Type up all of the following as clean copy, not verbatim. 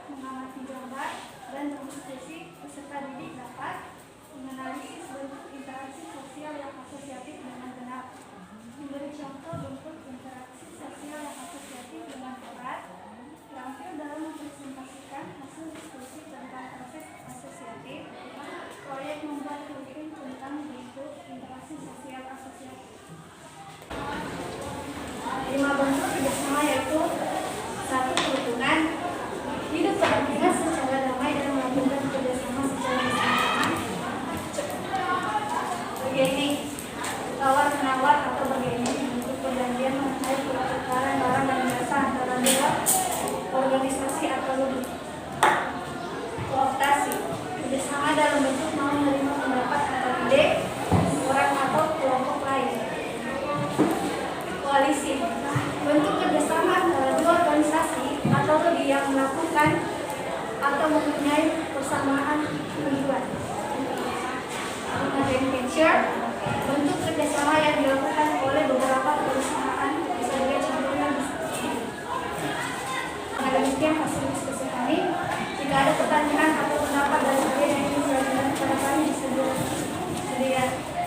mengamati gambar dan berdiskusi. Peserta didik dapat menganalisis bentuk interaksi sosial yang asosiatif dengan benar, memberi contoh bentuk interaksi sosial yang asosiatif dengan tepat, terampil dalam mempresentasikan hasil diskusi tentang proses asosiatif, proyek membuat blueprint tentang bentuk interaksi sosial asosiatif. 5 bentuk kerjasama yaitu 1. Kerukunan, hidup berdampingan secara damai dan melakukan kerjasama secara bersama-sama. Bargaining, tawar-menawar atau bargaining bentuk perjanjian mengenai pertukaran barang dan jasa antara dua organisasi atau lebih. Kooptasi, kerjasama dalam bentuk mau menerima pendapat atau ide orang atau kelompok lain. Koalisi, bentuk kerjasama antara dua organisasi atau lebih yang melakukan atau mempunyai persamaan tujuan. Joint venture, bentuk kerjasama yang dilakukan oleh beberapa perusahaan sebagai contohnya bisnis. Dengan demikian hasil diskusi kami. Jika ada pertanyaan atau pendapat dari saya yang ingin diajukan kepada kami bisa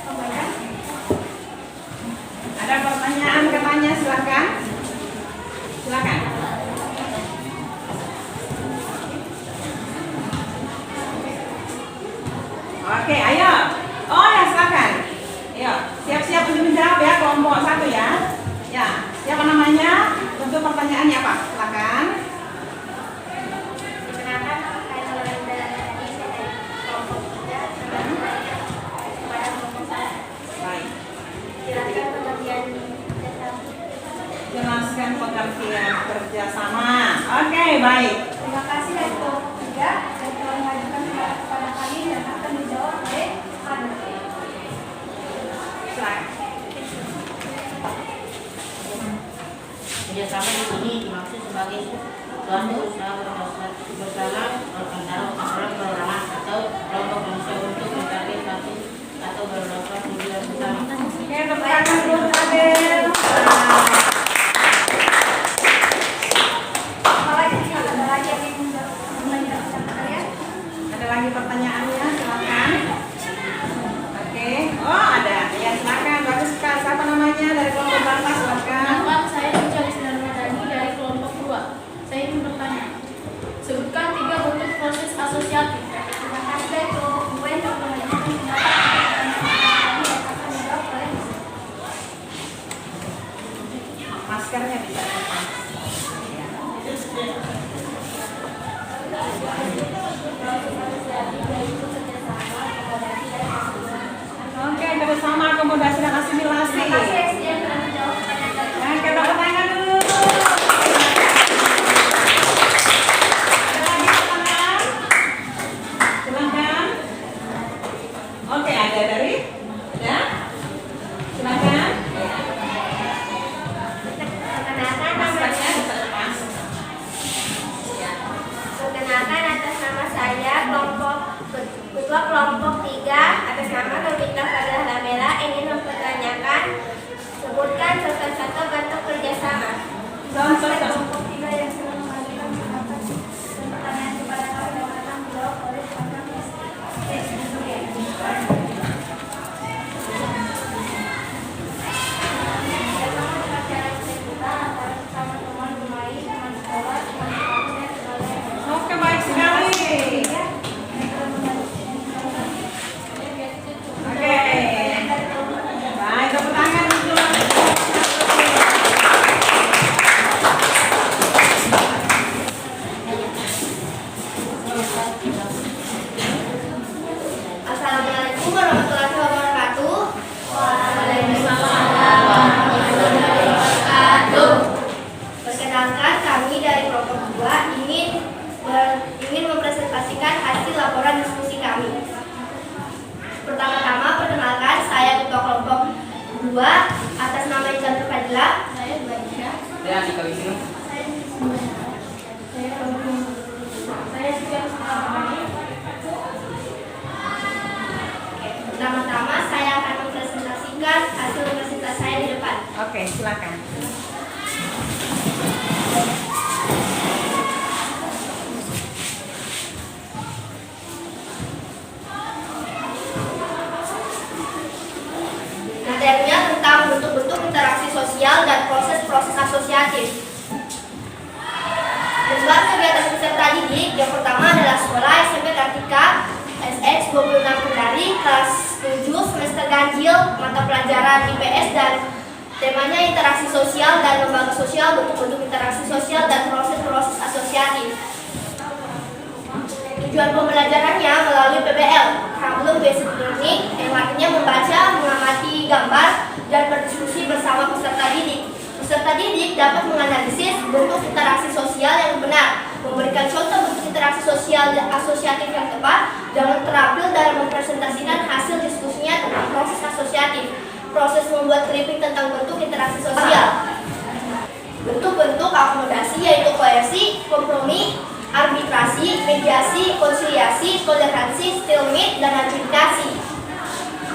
sampaikan. Ada pertanyaan katanya, silakan. Silakan. Oke, ayo. Oh ya, silakan. Ayo, siap-siap untuk menjawab ya, kelompok 1 ya. Ya, siapa namanya? Untuk pertanyaannya apa? Silakan. Perkenalkan, saya Nurenda Rani, saya dari kelompok 3. Kepada kelompok 1. Baik. Jelaskan pengertian kerjasama. Jelaskan pengertian kerjasama. Oke, baik. Terima kasih dari kelompok 3 yang telah mengajukan kepada kami dan akan dijawab oleh Anu. Silakan. Kerjasama di sini dimaksud sebagai suatu usaha bersama antara orang perorangan atau kelompok manusia untuk mencapai satu atau beberapa tujuan bersama. Oke, tepuk tangan dulu, Adel. Ada lagi pertanyaannya, silakan. Oke, oh ada, ya silakan. Bagus sekali. Siapa namanya dari kelompok berapa? Silakan. Nama saya Ucali Sinarmadani dari kelompok 2. Saya ingin bertanya, sebutkan 3 bentuk proses asosiatif. Terima kasih dari kelompok 2 yang telah mengajukan pendapat dan akan dijawab oleh Maskernya bisa lepas. Oke, kerjasama, akomodasi dan asimilasi. Terima kasih SDM telah menjawab pertanyaan dari Nah, kita pertanyaan dulu. Ada lagi pertanyaan? Silakan. Oke, ada dari? Ya? Silakan. Perkenalkan, Maskernya bisa lepas. perkenalkan atas nama saya ketua kelompok 3 atas nama Novita Fadlah Lamela ingin mempertanyakan sebutkan satu bentuk kerjasama. Contoh. Kelompok 3 yang sudah mengajukan pendapat dan pertanyaan kepada kami dan akan dijawab oleh Pak Oke, baik sekali. Oke. Baik, tepuk tangan dulu. Assalamualaikum warahmatullahi wabarakatuh. Perkenalkan, kami dari kelompok 2 ingin mempresentasikan hasil laporan diskusi kami. Pertama-tama, perkenalkan, saya ketua kelompok 2 atas nama Chandra Fadila. Saya Baisha. Ya, dikali sini. Saya juga Pertama-tama, saya akan mempresentasikan hasil presentasi saya di depan. Oke, silakan. asosiatif. Lembaga kegiatan peserta didik yang pertama adalah Sekolah SMP Kartika SX 26 Kendari kelas 7 semester ganjil, mata pelajaran IPS dan temanya interaksi sosial dan lembaga sosial, bentuk-bentuk interaksi sosial dan proses-proses asosiatif. Tujuan pembelajarannya melalui PBL, Problem Based Learning, yang artinya membaca, mengamati gambar, dan berdiskusi bersama peserta didik. Peserta didik dapat menganalisis bentuk interaksi sosial yang benar, memberikan contoh bentuk interaksi sosial asosiatif yang tepat, dan terampil dalam mempresentasikan hasil diskusinya tentang proses asosiatif. Proses membuat clipping tentang bentuk interaksi sosial. Bentuk-bentuk akomodasi yaitu koersi, kompromi, arbitrasi, mediasi, konsiliasi, toleransi, stalemate, dan adjudikasi.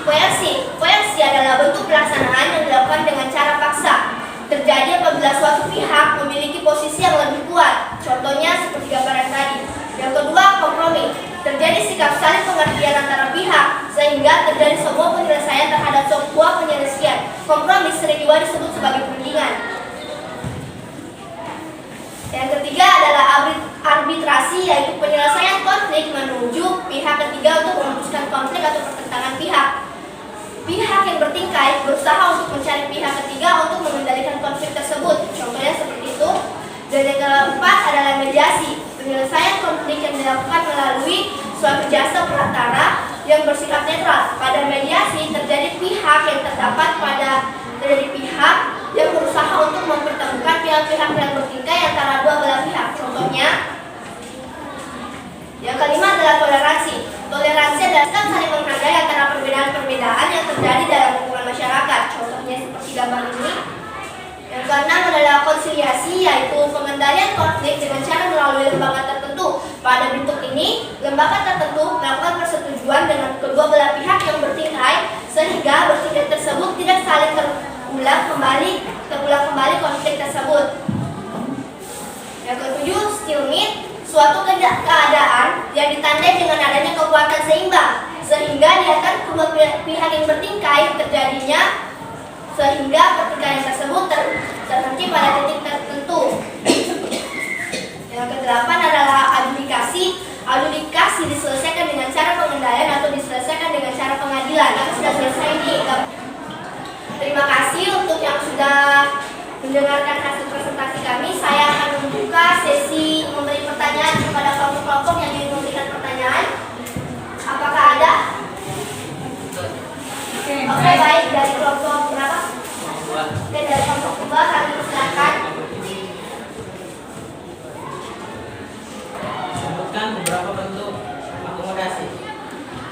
Koersi adalah bentuk pelaksanaan yang dilakukan dengan cara paksa. Terjadi apabila suatu pihak memiliki posisi yang lebih kuat. Contohnya seperti gambaran tadi. Yang kedua, kompromi. Terjadi sikap saling pengertian antara pihak sehingga terjadi sebuah penyelesaian terhadap sebuah penyelesaian. Kompromi sering juga disebut sebagai perundingan. Yang ketiga adalah arbitrasi, yaitu penyelesaian konflik menuju pihak ketiga untuk memutuskan konflik atau pertentangan pihak. Pihak yang bertingkai berusaha untuk mencari pihak ketiga untuk mengendalikan konflik tersebut. Contohnya seperti itu. Dan yang keempat adalah mediasi, penyelesaian konflik yang dilakukan melalui suatu jasa perantara yang bersifat netral. Pada mediasi terjadi pihak yang yang berusaha untuk mempertemukan pihak-pihak yang bertikai antara dua belah pihak. Contohnya, yang kelima adalah toleransi. Toleransi adalah sikap saling menghargai antara perbedaan-perbedaan yang terjadi dalam lingkungan masyarakat. Contohnya seperti gambar ini. Yang keenam adalah konsiliasi, yaitu pengendalian konflik dengan cara melalui lembaga tertentu. Pada bentuk ini, lembaga tertentu melakukan persetujuan dengan kedua belah pihak yang bertikai sehingga bertikai tersebut tidak saling terulang kembali konflik tersebut. Yang ketujuh, stalemate, suatu keadaan yang ditandai dengan adanya kekuatan seimbang sehingga diakan kedua pihak yang bertikai terjadinya sehingga pertikaian tersebut terhenti pada titik tertentu. Yang kedelapan adalah adjudikasi. Adjudikasi diselesaikan dengan cara pengendalian atau diselesaikan dengan cara pengadilan. Aku sudah selesai nih. Terima kasih untuk yang sudah mendengarkan hasil presentasi kami. Saya akan membuka sesi memberi pertanyaan kepada kelompok-kelompok yang ingin memberikan pertanyaan. Apakah ada? Oke, baik. Dari kelompok berapa? Oke, dari kelompok kedua kami persilakan. Sebutkan beberapa bentuk akomodasi.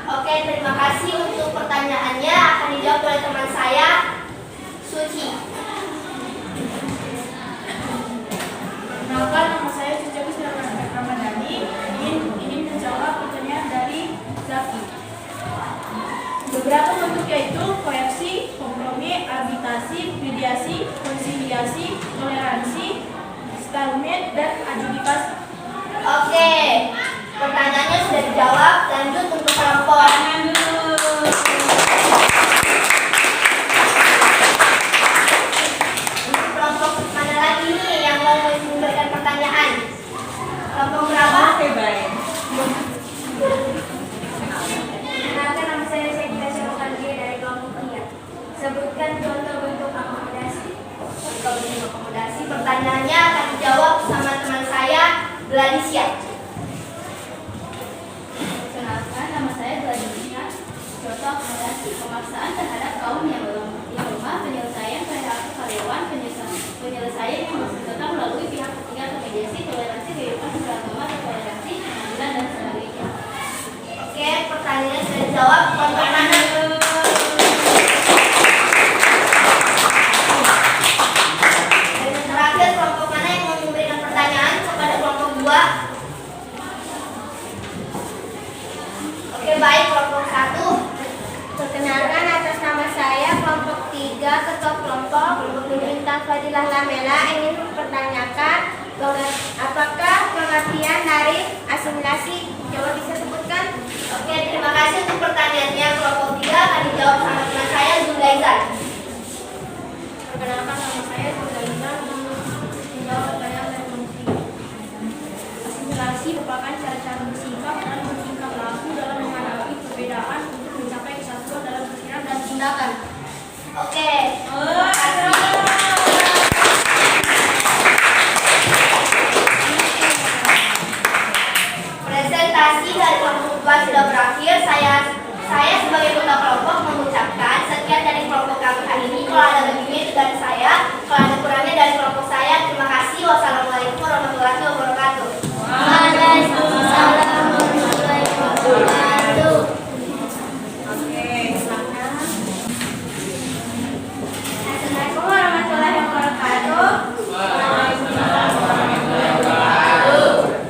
Oke, terima kasih untuk pertanyaannya. Akan dijawab oleh teman saya, Suci. Perkenalkan, nama saya Cucu Ramadhani. Ingin menjawab pertanyaan dari Zaki. Beberapa bentuk yaitu koersi, kompromi, arbitrasi, mediasi, konsiliasi, toleransi, stalemate, dan adjudikasi. Oke, pertanyaannya sudah dijawab. Lanjut untuk kelompok. Untuk kelompok mana lagi nih yang mau memberikan pertanyaan? Kelompok berapa? Oke, baik. Perkenalkan, nama saya Sayyida Syarifah dari kelompok 3. Sebutkan contoh bentuk akomodasi. Contoh bentuk akomodasi. Pertanyaannya akan dijawab sama teman saya, Gladisia. Perkenalkan, nama saya Gladisia. Contoh akomodasi pemaksaan terhadap kaum yang belum di rumah, penyelesaian perilaku karyawan, penyelesaian yang tetap melalui pihak ketiga atau mediasi, toleransi, kehidupan beragama, toleransi, pengadilan, dan sebagainya. Oke, pertanyaannya sudah dijawab. Kelompok mana? Dan yang terakhir, kelompok mana yang mau memberikan pertanyaan kepada kelompok 2? Oke, baik. Kelompok 1. Perkenalkan, atas nama saya kelompok 3, ketua kelompok Bintang Fadilah Lamela ingin mempertanyakan apakah pengertian dari asimilasi. Coba bisa sebutkan? Oke, terima kasih untuk pertanyaannya. Kelompok 3 akan dijawab sama teman saya, Zulaizan. Perkenalkan, nama saya Zulaizan. Wassalamualaikum warahmatullahi wabarakatuh. Waalaikumsalam warahmatullahi wabarakatuh. Oke, silakan. Assalamualaikum warahmatullahi wabarakatuh.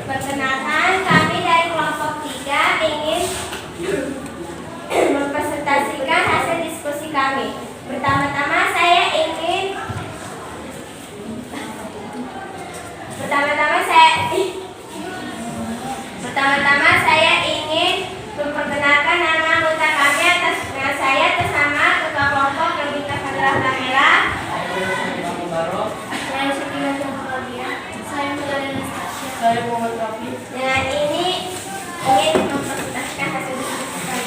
Perkenalkan, kami dari kelompok 3 ingin mempresentasikan hasil diskusi kami. Pertama-tama saya ingin memperkenalkan nama anggota kami atas nama saya atas nama ketua kelompok yang bintang adalah Lamela. Saya Syakila Syafia. Saya Melani Anastasia. Saya Muhammad Rafi. Dengan ini ingin mempresentasikan hasil diskusi kami.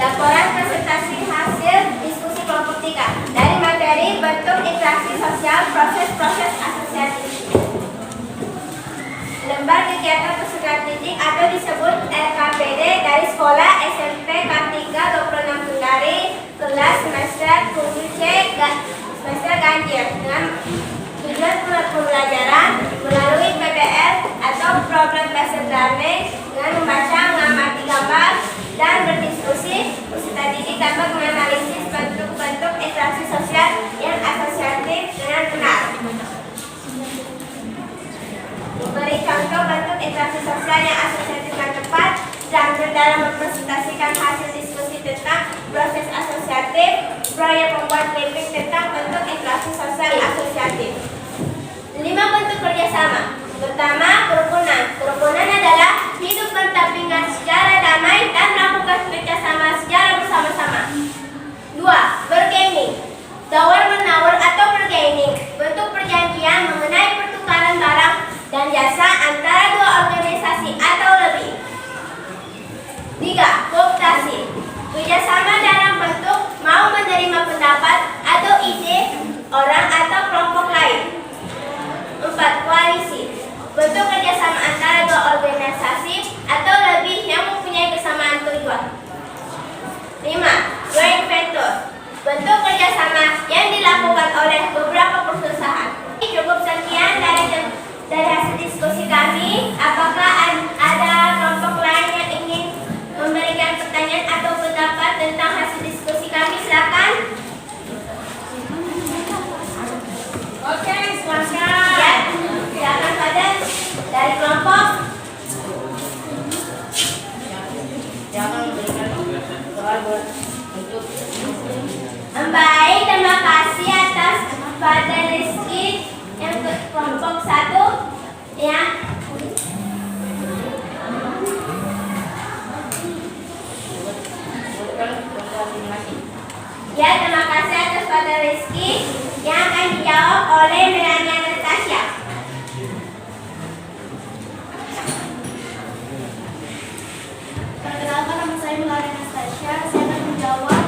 Laporan presentasi hasil diskusi kelompok 3 dari materi bentuk interaksi sosial proses-proses asosiatif. Lembar kegiatan perseguan didik atau disebut LKPD dari sekolah SMP Kartika 26 Kendari kelas semester 7C semester ganjil dengan tujuan pembelajaran melalui PBL atau program belajar learning dengan membaca, mengamati gambar dan berdiskusi. Peserta didik dapat menganalisis bentuk-bentuk interaksi sosial yang asosiatif dengan benar. Beri contoh bentuk interaksi sosial yang asosiatif dengan tepat dan dalam mempresentasikan hasil diskusi tentang proses asosiatif. Proyek membuat clipping tentang bentuk interaksi sosial asosiatif. 5 bentuk kerjasama. Pertama, kerukunan. Kerukunan adalah hidup berdampingan secara damai dan melakukan kerjasama secara bersama-sama. 2. Bargaining. Tawar-menawar atau bargaining, bentuk perjanjian mengenai pertukaran barang dan jasa antara dua organisasi atau lebih. 3. Kooptasi. Kerjasama dalam bentuk mau menerima pendapat atau ide orang atau kelompok lain. 4. Koalisi. Bentuk kerjasama antara dua organisasi atau lebih yang mempunyai kesamaan tujuan. 5. Joint venture. Bentuk kerjasama yang dilakukan oleh beberapa perusahaan. Cukup sekian dari hasil diskusi kami. Apakah ada kelompok lain yang ingin memberikan pertanyaan atau pendapat tentang hasil diskusi kami? Silakan. Oke, silakan. Ya, silakan pada dari kelompok. Jangan memberikan soal bentuk. Baik, terima kasih atas pada Rizky yang ke kelompok 1 ya. Ya, terima kasih atas pada Rizky yang akan dijawab oleh Melani Anastasia. Perkenalkan, nama saya Melani Anastasia. Saya akan menjawab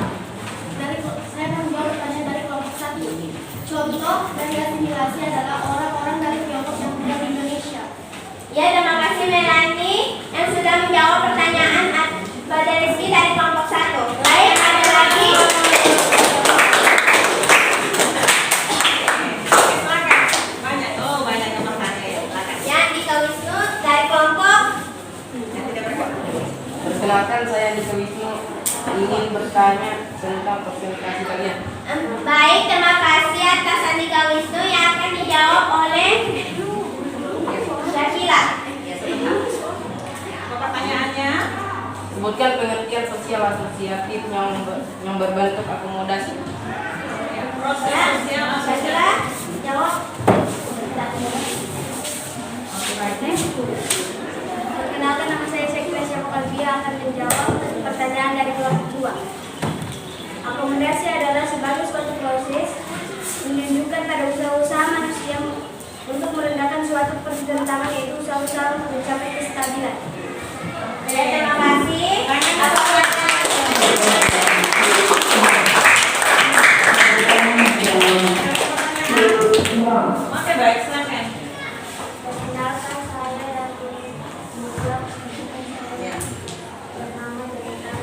pertanyaan dari kelompok 1. Contoh dari asimilasi adalah orang-orang dari Tiongkok yang tinggal di Indonesia. Ya, terima kasih Melani yang sudah menjawab pertanyaan pada Rizky dari kelompok 1. Baik, ada lagi. Silakan. Banyak tuh, banyak yang bertanya ya. Silakan. Ya, Dika Wisnu dari kelompok. Yang tidak bertanya. Perkenalkan, saya Dika Wisnu ingin bertanya tentang presentasi kalian. Baik, terima kasih atas Andika Wisnu yang akan dijawab oleh Syakila. Apa pertanyaannya? Sebutkan pengertian sosial asosiatif yang berbentuk akomodasi. Proses Ya, sosial Syakila jawab. Perkenalkan, nama saya Syakila Syafia akan menjawab pertanyaan dari kelompok 2. Akomodasi adalah sebagai suatu proses menunjukkan pada usaha-usaha manusia untuk merendahkan suatu pertentangan, yaitu usaha-usaha untuk mencapai kestabilan. Ya, terima kasih. Oke, baik, silakan. Perkenalkan, saya dari kelompok 3. Ya. Pertama, tentang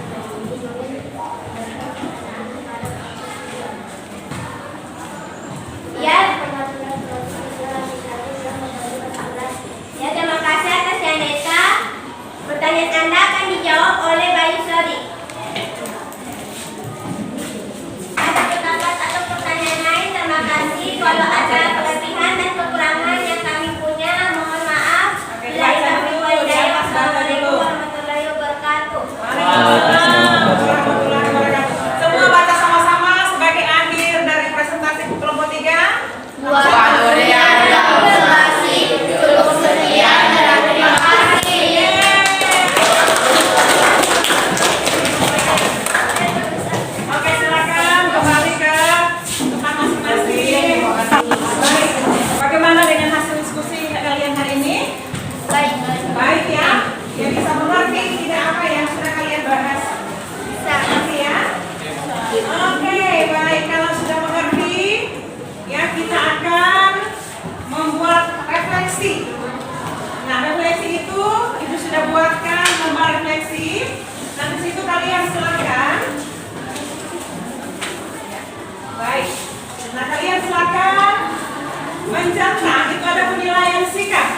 Mencentang itu ada penilaian sikap.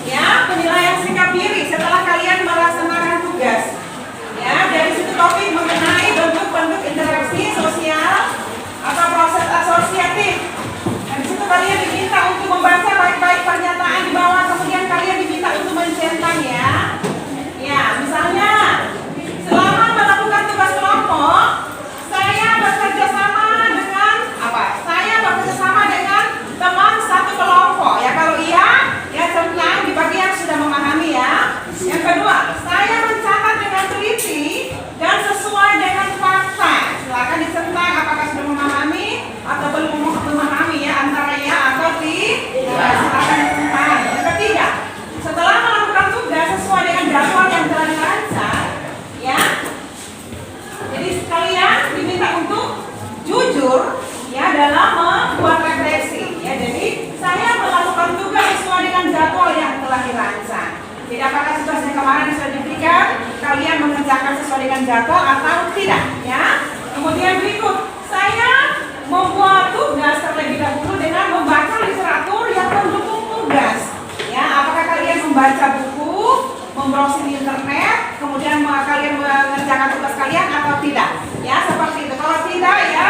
Ya, penilaian sikap diri setelah kalian melaksanakan tugas. Ya, dari situ topik mengenai bentuk-bentuk interaksi sosial atau proses asosiatif. Dan di situ kalian diminta untuk membaca baik-baik pernyataan di bawah, kemudian kalian diminta untuk mencentang ya. Ya, misalnya selama melakukan tugas kelompok, saya bekerja sama dengan apa? Saya bekerja sama dengan teman satu kelompok. Ya, kalau iya, ya centang di bagian sudah memahami ya. Yang kedua, saya mencatat dengan teliti dan sesuai dengan fakta. Silakan dicentang apakah sudah memahami atau belum memahami ya, antara ya atau tidak. Silakan dicentang. Yang ketiga, setelah melakukan tugas sesuai dengan jadwal yang telah dirancang, ya. Jadi kalian diminta untuk jujur ya dalam membuat refleksi. Ya, jadi saya melakukan tugas sesuai dengan jadwal yang telah dirancang. Jadi apakah tugas yang kemarin sudah diberikan, kalian mengerjakan sesuai dengan jadwal atau tidak? Ya. Kemudian berikut, saya membuat tugas terlebih dahulu dengan membaca literatur yang mendukung tugas. Ya, apakah kalian membaca buku, membrowsing internet, kemudian kalian mengerjakan tugas kalian atau tidak? Ya, seperti itu. Kalau tidak ya,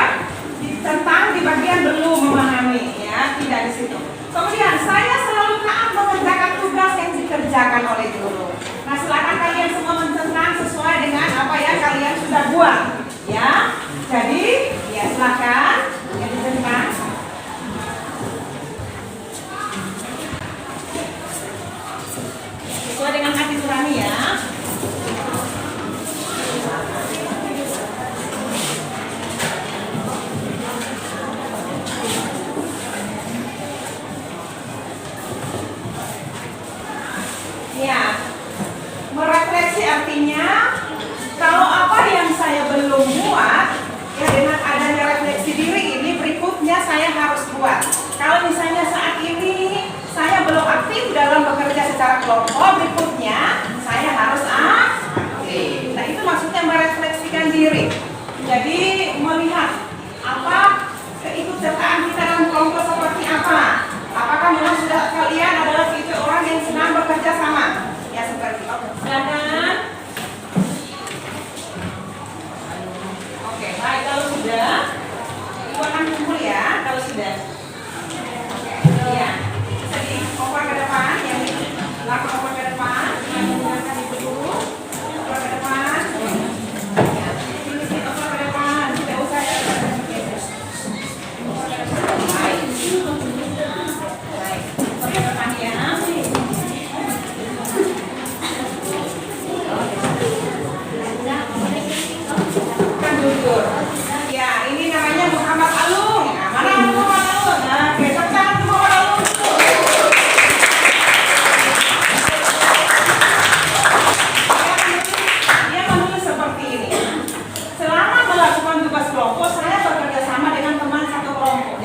tentang di bagian belum memahami ya, tidak di situ. Kemudian saya selalu taat mengerjakan tugas yang dikerjakan oleh guru. Nah, silakan kalian semua mencentang sesuai dengan apa yang kalian sudah buat ya. Jadi ya silakan ya dicentang. Sesuai dengan hati nurani ya. Ya, merefleksi artinya kalau apa yang saya belum buat, ya dengan adanya refleksi diri ini berikutnya saya harus buat. Kalau misalnya saat ini saya belum aktif dalam bekerja secara kelompok, berikutnya saya harus aktif. Nah, itu maksudnya merefleksikan diri. Jadi melihat apa keikutsertaan kita dalam kelompok seperti apa. Apakah memang sudah kalian adalah tipe orang yang senang bekerja sama? Ya, seperti itu. Silakan. Oke, baik, kalau sudah ibu akan kumpul ya, kalau sudah. Iya. Jadi oper ke depan, yang lakukan oper ke depan, menggunakan ibu dulu. Oper ke depan. Ya. Ini oper ke depan, tidak usah ya. Baik. Ya, ini namanya Muhammad Alung. Nah, mana Muhammad Alung? Nah, besok tangan Muhammad Alung. Dia menulis seperti ini. Selama melakukan tugas kelompok, saya bekerja sama dengan teman satu kelompok.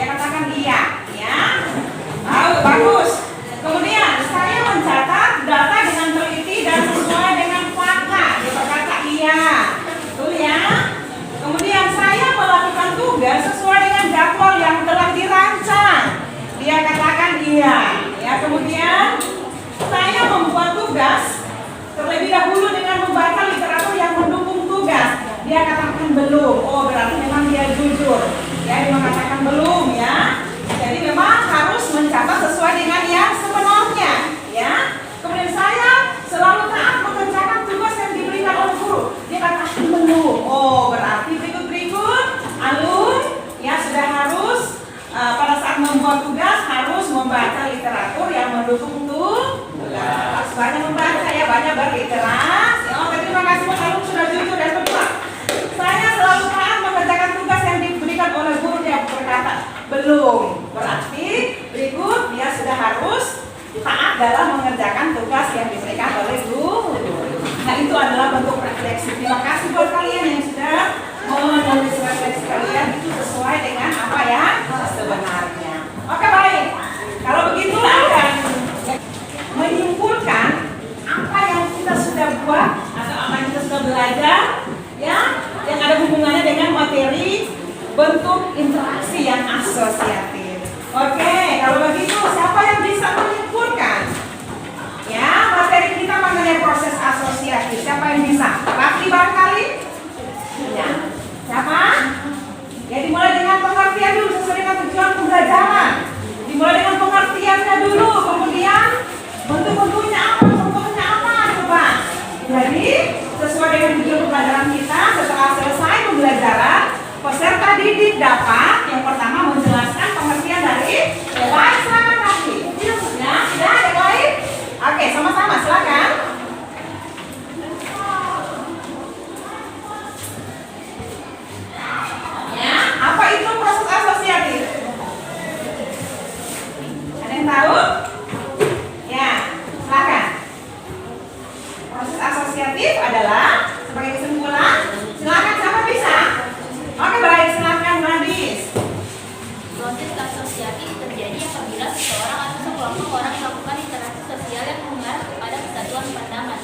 Proses asosiatif terjadi apabila seseorang atau sekelompok orang melakukan interaksi sosial yang mengarah kepada kesatuan pandangan.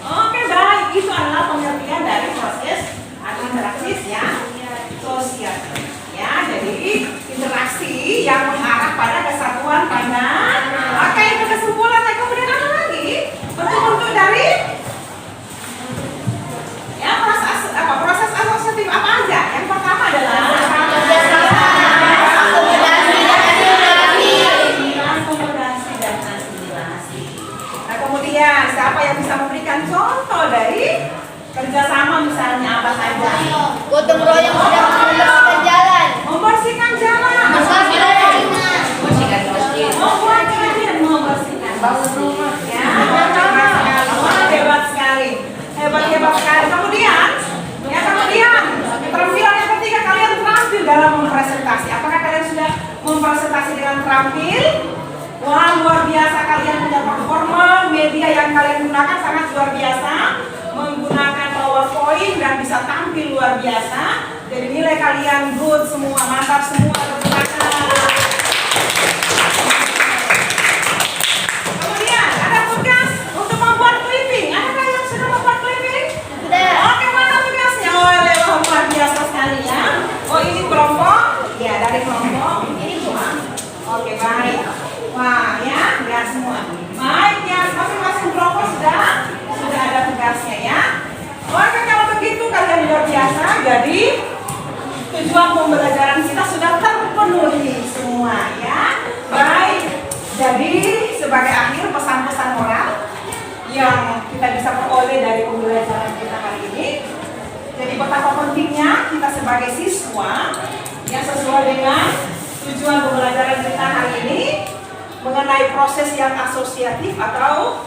Oke, baik. Itu adalah pengertian dari proses interaksi ya sosial. Ya, jadi interaksi yang mengarah pada kesatuan pandangan. Oke, itu kesimpulannya. Kemudian apa lagi? Bentuk-bentuk dari ya proses asosiatif apa aja? Yang pertama adalah akomodasi dan asimilasi. Nah, kemudian siapa yang bisa memberikan contoh dari kerjasama misalnya apa saja? Gotong royong sedang membersihkan jalan. Membersihkan jalan. Bersihkan masjid. Membuat kajian, membersihkan bangun rumah. Ya, hebat sekali. Hebat sekali. Kemudian keterampilan yang ketiga, kalian terampil dalam mempresentasi. Apakah kalian sudah mempresentasi dengan terampil? Wah, luar biasa, kalian punya performa. Media yang kalian gunakan sangat luar biasa, menggunakan PowerPoint dan bisa tampil luar biasa. Jadi nilai kalian good semua, mantap semua, tepuk tangan. Kemudian ada tugas untuk membuat clipping. Adakah yang sudah membuat clipping? Sudah. Oke, mana tugasnya? Oh, luar biasa sekali ya. Oh, ini kelompok? Ya, dari kelompok. Ini semua. Oke, baik. Wah, ya semua. Baik ya, masing-masing kelompok sudah ada tugasnya ya. Oke, kalau begitu kalian luar biasa. Jadi tujuan pembelajaran kita sudah terpenuhi semua ya. Baik. Jadi sebagai akhir pesan-pesan moral yang kita bisa peroleh dari pembelajaran kita hari ini. Jadi betapa pentingnya kita sebagai siswa yang sesuai dengan tujuan pembelajaran kita hari ini mengenai proses yang asosiatif atau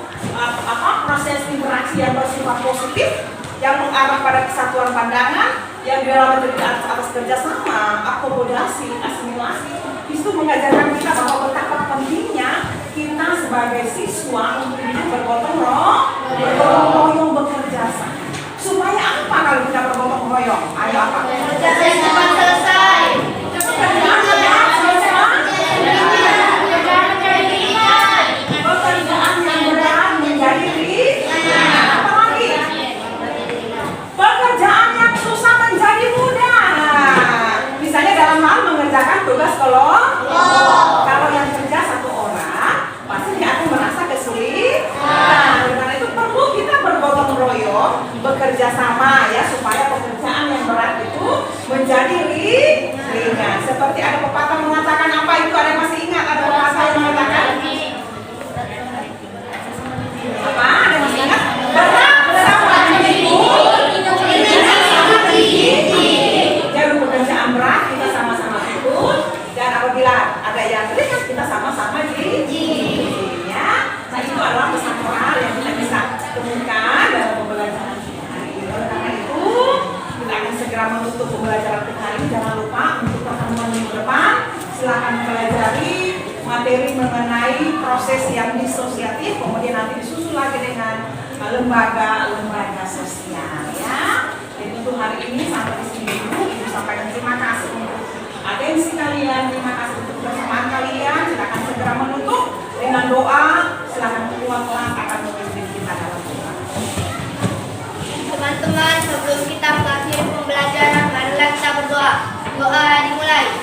proses interaksi yang bersifat positif yang mengarah pada kesatuan pandangan yang di dalam atas kerjasama, akomodasi, asimilasi. Itu mengajarkan kita bahwa betapa pentingnya kita sebagai siswa untuk hidup bergotong royong bekerja sama. Supaya apa kalau kita bergotong royong? Ayo apa? Kerjaan cepat selesai. Pekerjaan yang berat menjadi ringan. Apa lagi? Pekerjaan yang susah menjadi mudah. Misalnya dalam hal mengerjakan tugas kelompok. Kalau yang kerja satu orang, pasti dia akan merasa kesulitan. Karena itu perlu kita bergotong royong, bekerja sama ya supaya pekerjaan yang berat itu menjadi ringan. Seperti ada pepatah mengatakan apa itu? Ada yang masih ingat? Ada pepatah yang mengatakan apa? Ada yang masih ingat? Berat sama jadi pekerjaan berat kita sama-sama ikut, dan apabila ada yang ringan kita sama-sama ya. Nah, itu adalah pesan moral yang kita bisa temukan dalam pembelajaran kita hari ini. Oleh karena itu kita akan segera menutup pembelajaran kita hari ini. Jangan lupa untuk pertemuan minggu depan silakan mempelajari materi mengenai proses yang disosiatif, kemudian nanti disusul lagi dengan lembaga sosial ya. Jadi untuk hari ini sampai di sini dulu. Ibu sampaikan terima kasih untuk atensi kalian, terima kasih untuk kebersamaan kalian. Silakan segera menutup dengan doa. Silakan keluar akan memimpin kita dalam doa. Teman-teman, sebelum kita mengakhiri pembelajaran, marilah kita berdoa. Doa dimulai.